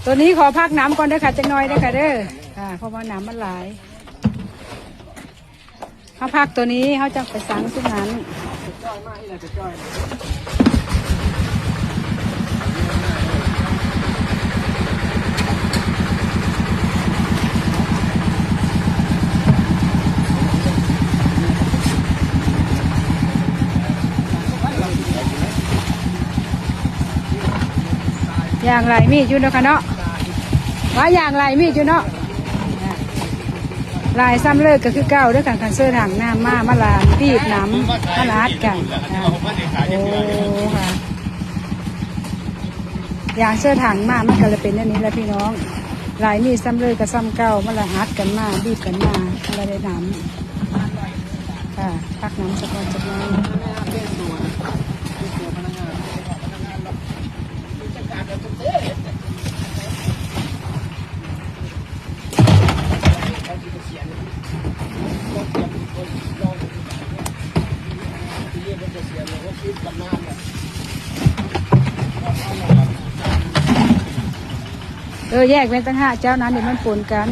ตัวนี้ขอพักน้ำก่อนเด้อค่ะจังน้อยเด้อค่ะเด้อเพราะว่าน้ำมันหลายเขาพักตัวนี้เขาจะไปสังทุกนั้นอย่างไรมีดอยู่เนาะค่ะเนาะว่าอย่างไรมีดอยู่เนาะลายซ้ำเลิกก็คือเก้าด้วยกันคันเสื้อถังน้ำมาลานปีบน้ำมาลาดกันโอ้ค่ะอย่างเสื้อถังมามันก็เลยเป็นอันนี้แหละพี่น้องลายมีดซ้ำเลิกกับซ้ำเก้ามาละฮัดกันมาบีบกันมาอะไรได้น้ำค่ะพักน้ำสักวันสักวันแยกเป็นตั้งห้าเจ้านั้นเดี๋ยวมันปนกัน